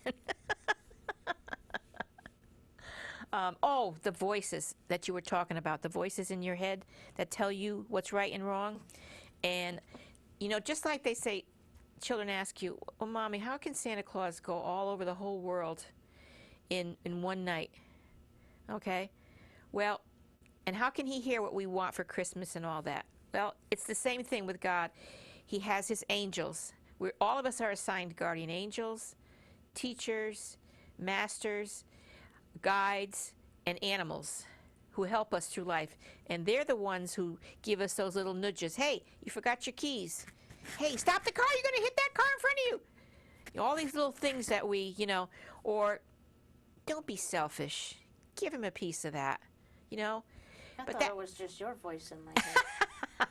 Oh, the voices that you were talking about, the voices in your head that tell you what's right and wrong. And, you know, just like they say, children ask you, well, Mommy, how can Santa Claus go all over the whole world in one night? Okay. Well, and how can he hear what we want for Christmas and all that? Well, it's the same thing with God. He has his angels. All of us are assigned guardian angels, teachers, masters, guides, and animals who help us through life. And they're the ones who give us those little nudges. Hey, you forgot your keys. Hey, stop the car. You're going to hit that car in front of you. You know, all these little things that we, you know, or don't be selfish. Give him a piece of that, you know. I But thought that it was just your voice in my head.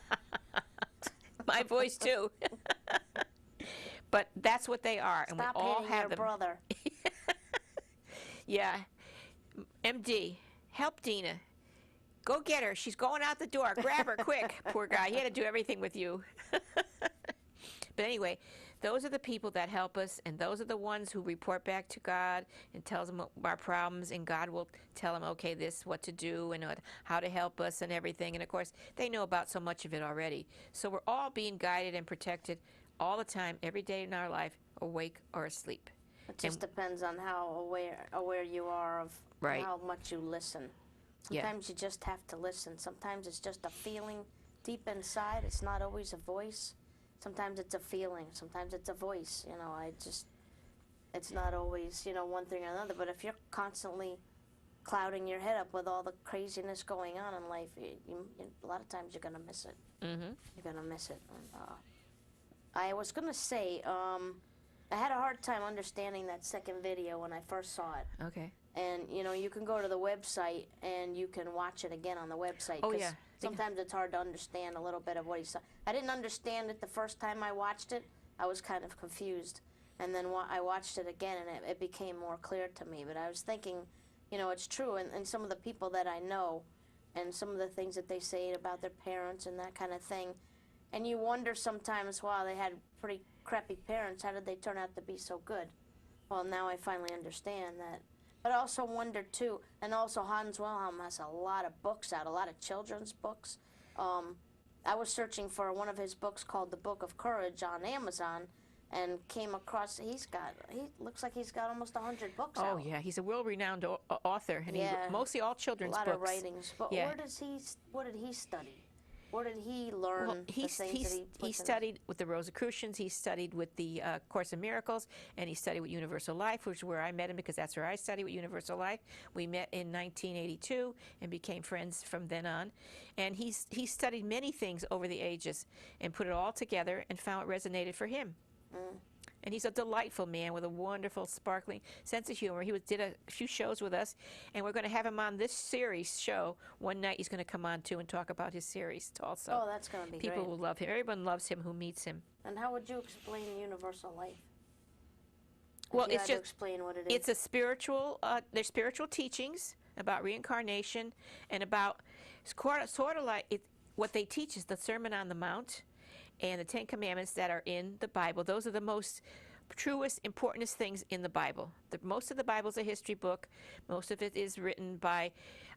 my voice too. But that's what they are, and Stop we all hitting have your them. brother. Yeah. MD, help Dina. Go get her. She's going out the door. Grab her quick. Poor guy. He had to do everything with you. But anyway, those are the people that help us, and those are the ones who report back to God and tells them our problems, and God will tell them, okay, this, what to do, and how to help us and everything. And of course, they know about so much of it already. So we're all being guided and protected all the time, every day in our life, awake or asleep. It just depends on how aware you are of Right. how much you listen. Yeah. Sometimes you just have to listen. Sometimes it's just a feeling deep inside. It's not always a voice. Sometimes it's a feeling. Sometimes it's a voice. You know, it's not always, you know, one thing or another. But if you're constantly clouding your head up with all the craziness going on in life, a lot of times you're going to miss it. Mm-hmm. You're going to miss it. I was going to say, I had a hard time understanding that second video when I first saw it. Okay. And, you know, you can go to the website and you can watch it again on the website. Oh, 'cause yeah. sometimes it's hard to understand a little bit of what he saw. I didn't understand it the first time I watched it. I was kind of confused. And then I watched it again and it became more clear to me. But I was thinking, you know, it's true. And some of the people that I know and some of the things that they say about their parents and that kind of thing. And you wonder sometimes, wow, they had pretty crappy parents. How did they turn out to be so good? Well, now I finally understand that. But I also wonder, too, and also Hans Wilhelm has a lot of books out, a lot of children's books. I was searching for one of his books called The Book of Courage on Amazon and came across, he looks like he's got almost 100 books out. Oh, yeah. He's a world-renowned author, and Yeah. he mostly all children's A lot books. of writings. But Yeah. what did he study? Where did he learn Well, the things that he puts in studied with the Rosicrucians, he studied with the Course in Miracles, and he studied with Universal Life, which is where I met him because that's where I studied with Universal Life. We met in 1982 and became friends from then on. And he studied many things over the ages and put it all together and found it resonated for him. And he's a delightful man with a wonderful, sparkling sense of humor. He did a few shows with us, and we're going to have him on this series show. One night he's going to come on, too, and talk about his series also. Oh, that's going to be People great. will love him. Everyone loves him who meets him. And how would you explain Universal Life? Well, If you it's had to just explain what it is. it's a spiritual. They're spiritual teachings about reincarnation and about sort of like what they teach is the Sermon on the Mount and the Ten Commandments that are in the Bible. Those are the most truest, importantest things in the Bible. Most of the Bible is a history book. Most of it is written by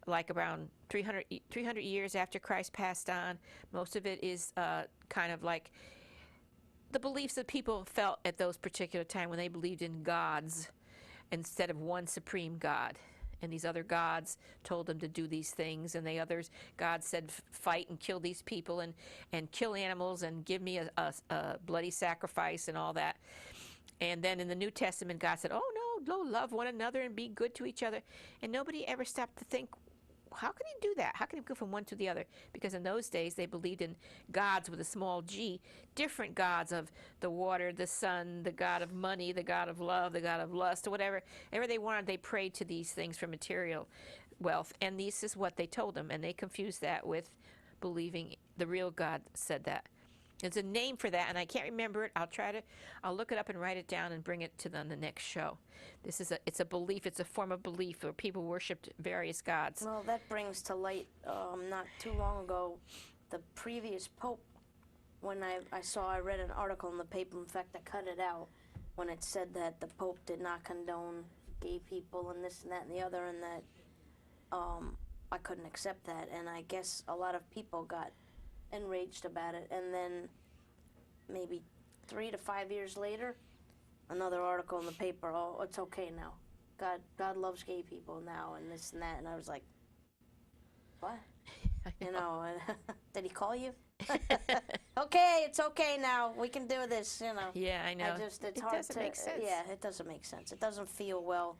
like around 300 years after Christ passed on. Most of it is kind of like the beliefs that people felt at those particular time when they believed in gods instead of one supreme God. And these other gods told them to do these things, and the others, God said, fight and kill these people and kill animals and give me a bloody sacrifice and all that. And then in the New Testament, God said, oh, no, love one another and be good to each other. And nobody ever stopped to think, how can he do that? How can he go from one to the other? Because in those days, they believed in gods with a small g, different gods of the water, the sun, the god of money, the god of love, the god of lust, or whatever. Whatever they wanted, they prayed to these things for material wealth. And this is what they told them. And they confused that with believing the real God said that. There's a name for that, and I can't remember it. I'll look it up and write it down and bring it to the next show. It's a belief, it's a form of belief where people worshipped various gods. Well, that brings to light, not too long ago, the previous Pope, when I read an article in the paper, in fact, I cut it out, when it said that the Pope did not condone gay people and this and that and the other, and that I couldn't accept that, and I guess a lot of people got enraged about it. And then maybe 3 to 5 years later, another article in the paper, oh, it's okay now. God loves gay people now, and this and that. And I was like, what? You know, and did he call you? Okay, it's okay now. We can do this, you know. Yeah, I know. It's it hard doesn't to make sense. Yeah, it doesn't make sense. It doesn't feel well,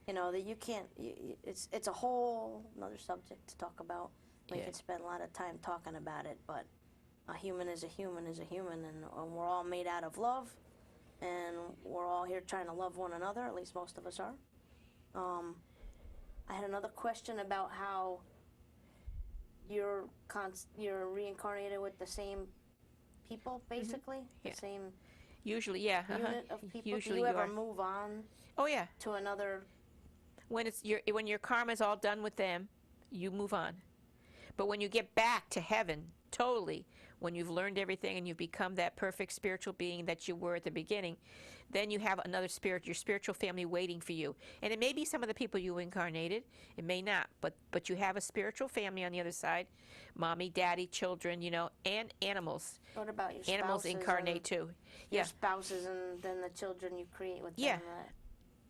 you know, that you can't. It's a whole another subject to talk about. We could spend a lot of time talking about it, but a human is a human is a human, and we're all made out of love, and we're all here trying to love one another. At least most of us are. I had another question about how you're reincarnated with the same people, basically, the same Usually, yeah. unit of people. Usually Do you ever are. move on Oh yeah. to another? When your karma's all done with them, you move on. But when you get back to heaven, totally, when you've learned everything and you've become that perfect spiritual being that you were at the beginning, then you have another spirit, your spiritual family waiting for you. And it may be some of the people you incarnated, it may not, but you have a spiritual family on the other side, mommy, daddy, children, you know, and animals. What about your spouses? Animals incarnate too. Your spouses and then the children you create with them.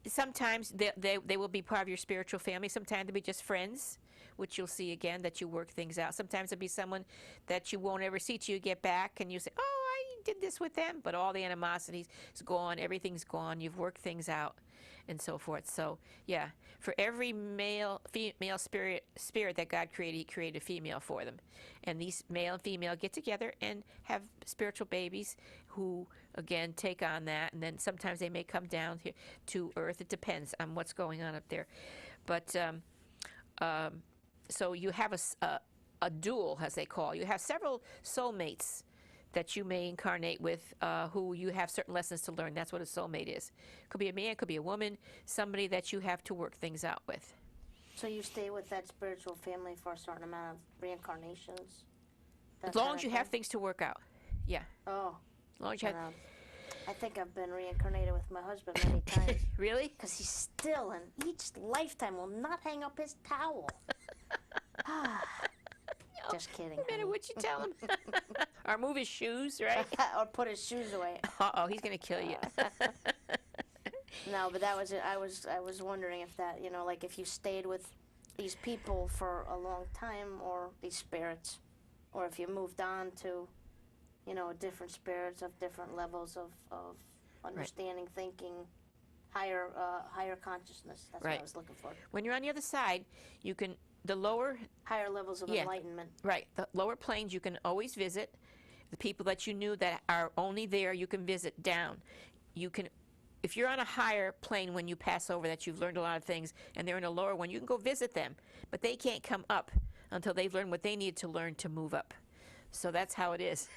Sometimes they will be part of your spiritual family. Sometimes they'll be just friends, which you'll see again, that you work things out. Sometimes it'll be someone that you won't ever see till you get back, and you say, oh, I did this with them, but all the animosity is gone, everything's gone, you've worked things out, and so forth. So, yeah, for every female spirit that God created, he created a female for them. And these male and female get together and have spiritual babies who, again, take on that, and then sometimes they may come down here to Earth. It depends on what's going on up there. But so you have a dual, as they call. You have several soulmates that you may incarnate with, who you have certain lessons to learn. That's what a soulmate is. Could be a man, could be a woman, somebody that you have to work things out with. So you stay with that spiritual family for a certain amount of reincarnations? As long as you have things to work out. Yeah. Oh. As long as you have... I think I've been reincarnated with my husband many times. Really? Because he still, in each lifetime, will not hang up his towel. Just kidding. No matter what you tell him. Or move his shoes, right? Or put his shoes away. Uh-oh, he's going to kill you. No, but that was it. I was wondering if that, you know, like if you stayed with these people for a long time, or these spirits, or if you moved on to, you know, different spirits of different levels of understanding, thinking, higher consciousness. That's what I was looking for. When you're on the other side, you can, the lower... Higher levels of enlightenment. Right. The lower planes you can always visit. The people that you knew that are only there, you can visit down. You can, if you're on a higher plane when you pass over that you've learned a lot of things, and they're in a lower one, you can go visit them. But they can't come up until they've learned what they need to learn to move up. So that's how it is.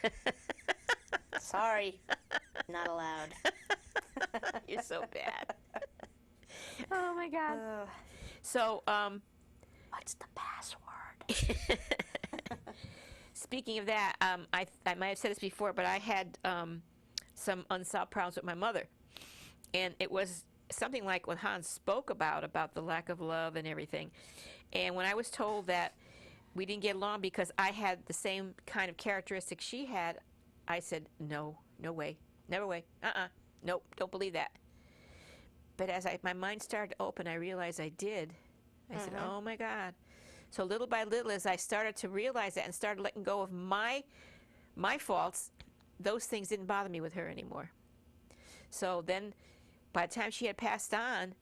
Sorry, not allowed. You're so bad. Oh my God. So, what's the password? Speaking of that, I might have said this before, but I had some unsolved problems with my mother, and it was something like what Hans spoke about the lack of love and everything. And when I was told that we didn't get along because I had the same kind of characteristics she had, I said, no way, never way, nope, don't believe that. But as my mind started to open, I realized I did. I said, oh my God. So little by little, as I started to realize that and started letting go of my faults, those things didn't bother me with her anymore. So then, by the time she had passed on,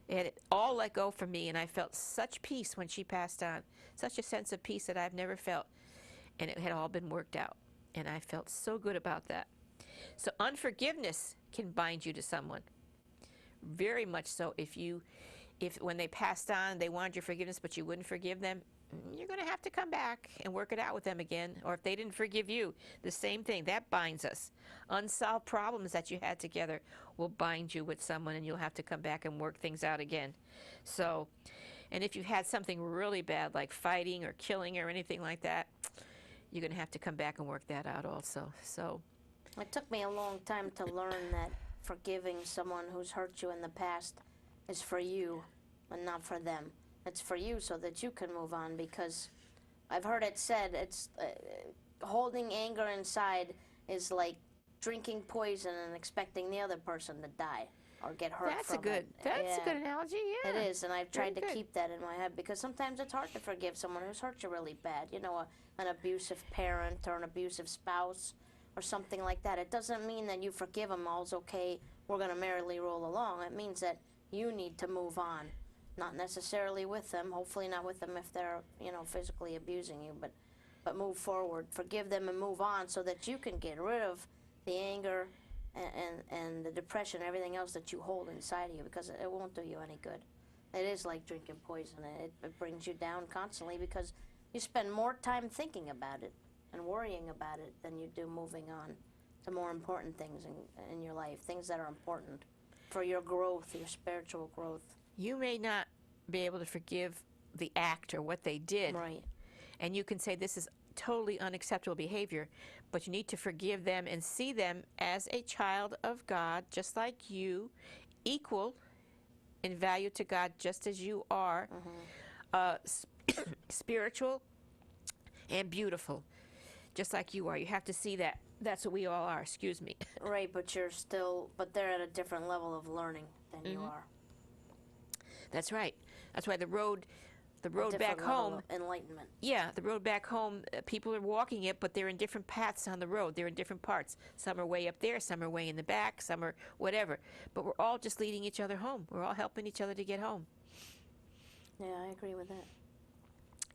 it had all let go from me, and I felt such peace when she passed on, such a sense of peace that I've never felt, and it had all been worked out, and I felt so good about that. So unforgiveness can bind you to someone, very much so. If when they passed on, they wanted your forgiveness, but you wouldn't forgive them, you're going to have to come back and work it out with them again. Or if they didn't forgive you, the same thing. That binds us. Unsolved problems that you had together will bind you with someone, and you'll have to come back and work things out again. So, and if you had something really bad, like fighting or killing or anything like that, you're going to have to come back and work that out also. So, it took me a long time to learn that forgiving someone who's hurt you in the past is for you and not for them. It's for you so that you can move on, because I've heard it said it's holding anger inside is like drinking poison and expecting the other person to die or get hurt That's from a good. it. That's a Yeah. good analogy. Yeah. It is, and I've tried to Very good. keep that in my head because sometimes it's hard to forgive someone who's hurt you really bad. You know, an abusive parent or an abusive spouse or something like that. It doesn't mean that you forgive them, all's okay, we're going to merrily roll along. It means that you need to move on. Not necessarily with them, hopefully not with them if they're, you know, physically abusing you, but move forward. Forgive them and move on so that you can get rid of the anger and the depression, everything else that you hold inside of you, because it won't do you any good. It is like drinking poison. It brings you down constantly because you spend more time thinking about it and worrying about it than you do moving on to more important things in your life, things that are important for your growth, your spiritual growth. You may not be able to forgive the act or what they did, Right. and you can say this is totally unacceptable behavior, but you need to forgive them and see them as a child of God, just like you, equal in value to God, just as you are, spiritual and beautiful, just like you are. You have to see that. That's what we all are. Excuse me. Right, but they're at a different level of learning than you are. That's right. That's why the road Different back level home. of enlightenment. Yeah, the road back home, people are walking it, but they're in different paths on the road. They're in different parts. Some are way up there, some are way in the back, some are whatever. But we're all just leading each other home. We're all helping each other to get home. Yeah, I agree with that.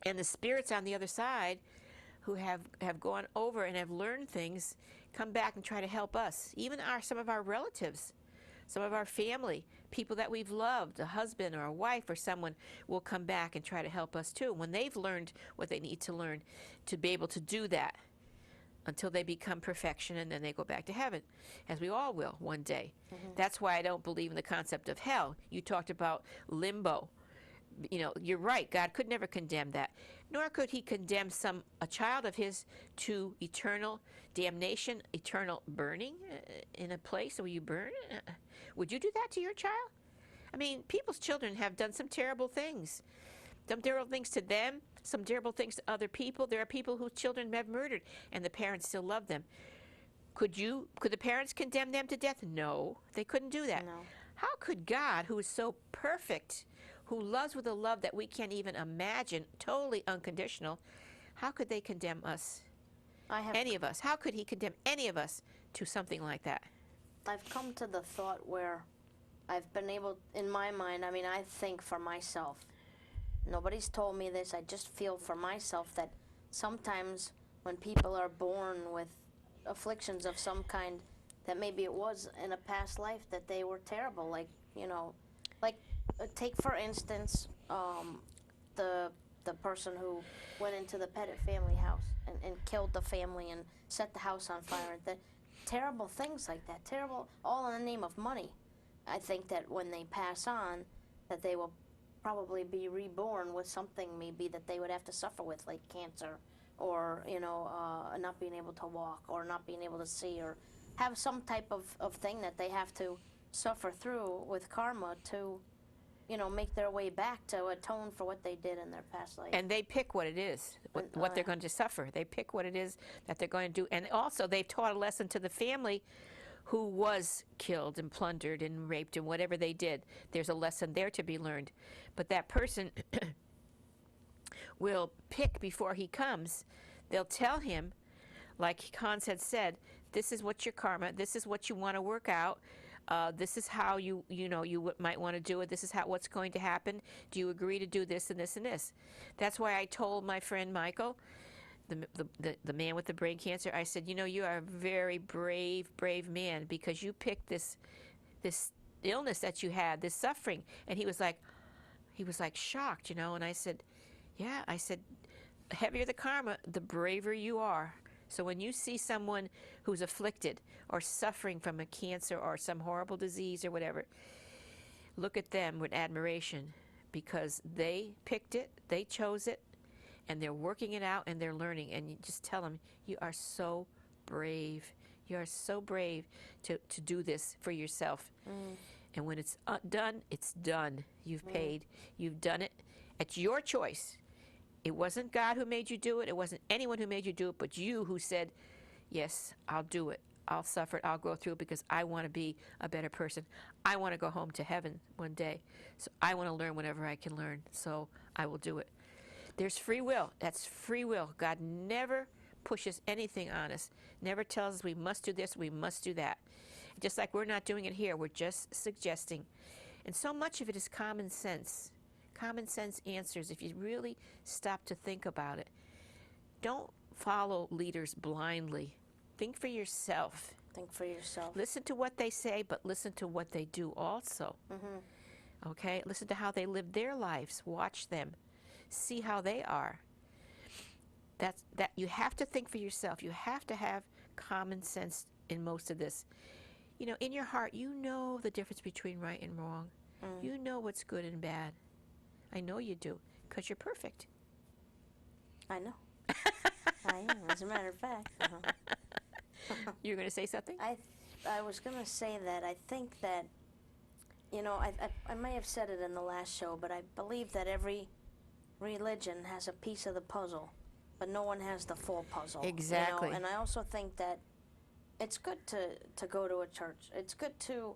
And the spirits on the other side who have gone over and have learned things come back and try to help us. Even some of our relatives, some of our family, people that we've loved, a husband or a wife or someone will come back and try to help us too when they've learned what they need to learn to be able to do that until they become perfection, and then they go back to heaven, as we all will one day. That's why I don't believe in the concept of hell. You talked about limbo. You know, you're right. God could never condemn that, nor could he condemn a child of his to eternal damnation, eternal burning in a place where you burn. Would you do that to your child? I mean, people's children have done some terrible things. Some terrible things to them, some terrible things to other people. There are people whose children have murdered, and the parents still love them. Could the parents condemn them to death? No, they couldn't do that. No. How could God, who is so perfect, who loves with a love that we can't even imagine, totally unconditional, how could they condemn us? Any of us. How could he condemn any of us to something like that? I've come to the thought where I've been able, in my mind, I mean, I think for myself. Nobody's told me this. I just feel for myself that sometimes when people are born with afflictions of some kind, that maybe it was in a past life that they were terrible. Like, you know, take for instance the person who went into the Pettit family house and killed the family and set the house on fire. Terrible things like that, terrible, all in the name of money. I think that when they pass on, that they will probably be reborn with something maybe that they would have to suffer with, like cancer, or, you know, not being able to walk, or not being able to see, or have some type of thing that they have to suffer through with karma to, you know, make their way back to atone for what they did in their past life. And they pick what it is, what they're going to suffer. They pick what it is that they're going to do. And also, they've taught a lesson to the family who was killed and plundered and raped and whatever they did. There's a lesson there to be learned. But that person will pick before he comes. They'll tell him, like Hans had said, this is what your karma, this is what you want to work out. This is how you might want to do it. This is what's going to happen. Do you agree to do this and this and this? That's why I told my friend Michael, the man with the brain cancer, I said, you know, you are a very brave man, because you picked this illness that you had, this suffering. And he was like shocked, you know. And I said, yeah. I said, the heavier the karma, the braver you are. So when you see someone who's afflicted or suffering from a cancer or some horrible disease or whatever, look at them with admiration, because they picked it, they chose it, and they're working it out and they're learning. And you just tell them, you are so brave. You are so brave to do this for yourself. And when it's done, it's done. You've paid. You've done it. It's your choice. It wasn't God who made you do it. It wasn't anyone who made you do it, but you who said, yes, I'll do it. I'll suffer it. I'll go through it because I want to be a better person. I want to go home to heaven one day. So I want to learn whatever I can learn. So I will do it. There's free will. That's free will. God never pushes anything on us. Never tells us we must do this, we must do that. Just like we're not doing it here. We're just suggesting. And so much of it is common sense. Common sense answers if you really stop to think about it. Don't follow leaders blindly. Think for yourself. Think for yourself. Listen to what they say, but listen to what they do also. Okay? Listen to how they live their lives. Watch them. See how they are. That you have to think for yourself. You have to have common sense in most of this. You know, in your heart, you know the difference between right and wrong. You know what's good and bad. I know you do, because you're perfect. I know. I am, as a matter of fact. You were going to say something? I was going to say that I think that, you know, I may have said it in the last show, but I believe that every religion has a piece of the puzzle, but no one has the full puzzle. Exactly. You know? And I also think that it's good to go to a church. It's good to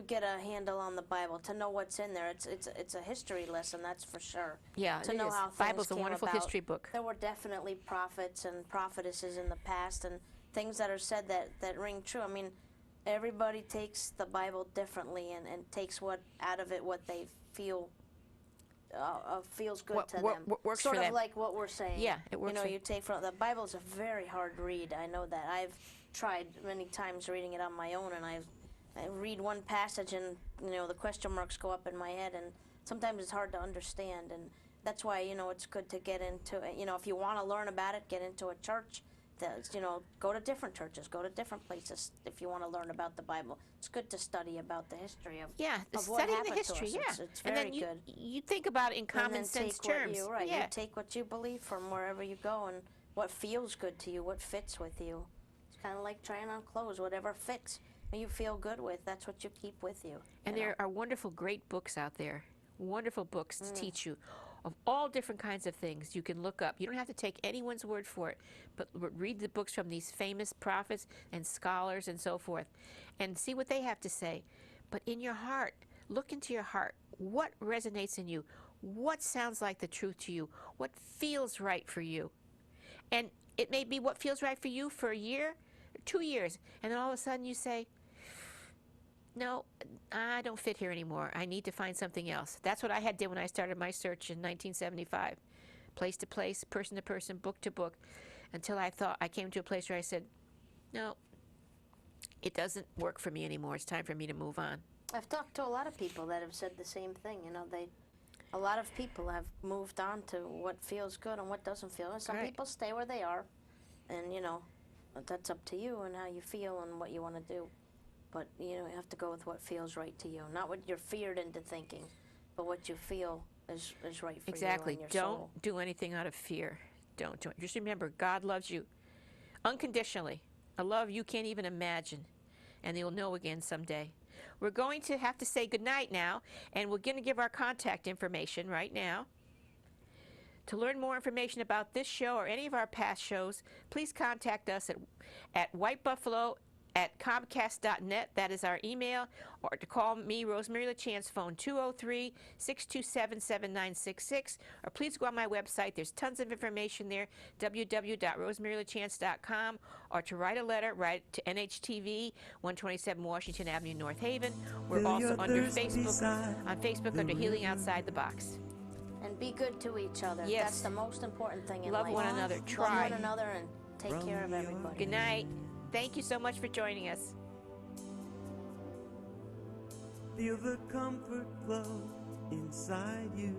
get a handle on the Bible, to know what's in there. It's a history lesson, that's for sure. Yeah, to it know is. how things Bible's a came wonderful about. history book. There were definitely prophets and prophetesses in the past, and things that are said that ring true. I mean, everybody takes the Bible differently and takes what out of it what they feel feels good to them. Works sort for of them. like what we're saying. Yeah, it works. You know, for you take from the Bible's a very hard read. I know that. I've tried many times reading it on my own, and I read one passage and, you know, the question marks go up in my head, and sometimes it's hard to understand, and that's why, you know, it's good to get into it. You know, if you want to learn about it, get into a church. You know, go to different churches, go to different places if you want to learn about the Bible. It's good to study about the history of what studying happened the history. to us. Yeah, It's very and then good. you think about it in common sense terms. You take what you believe from wherever you go, and what feels good to you, what fits with you. It's kind of like trying on clothes. Whatever fits you feel good with, that's what you keep with you. And there are wonderful, great books out there. Wonderful books to teach you of all different kinds of things you can look up. You don't have to take anyone's word for it, but read the books from these famous prophets and scholars and so forth, and see what they have to say. But in your heart, look into your heart. What resonates in you? What sounds like the truth to you? What feels right for you? And it may be what feels right for you for a year, 2 years, and then all of a sudden you say, no, I don't fit here anymore. I need to find something else. That's what I did when I started my search in 1975. Place to place, person to person, book to book, until I came to a place where I said, no, it doesn't work for me anymore. It's time for me to move on. I've talked to a lot of people that have said the same thing. You know, a lot of people have moved on to what feels good and what doesn't feel. And some people stay where they are, and, you know, that's up to you and how you feel and what you want to do. But, you know, you have to go with what feels right to you. Not what you're feared into thinking, but what you feel is right for you and your Don't soul. do anything out of fear. Don't do it. Just remember, God loves you unconditionally. A love you can't even imagine. And you'll know again someday. We're going to have to say goodnight now, and we're going to give our contact information right now. To learn more information about this show or any of our past shows, please contact us at whitebuffalo@comcast.net. That is our email. Or to call me, Rosemary Lachance, phone 203-627-7966. Or please go on my website. There's tons of information there, www.rosemarylachance.com. Or to write a letter, write to NHTV, 127 Washington Avenue, North Haven. We're Fill also your under thirst Facebook, beside on Facebook the under Healing river. Outside the Box. And be good to each other. Yes. That's the most important thing in Love life. one another. Love Try. one another and take care of everybody. Good night. Thank you so much for joining us. Feel the comfort flow inside you.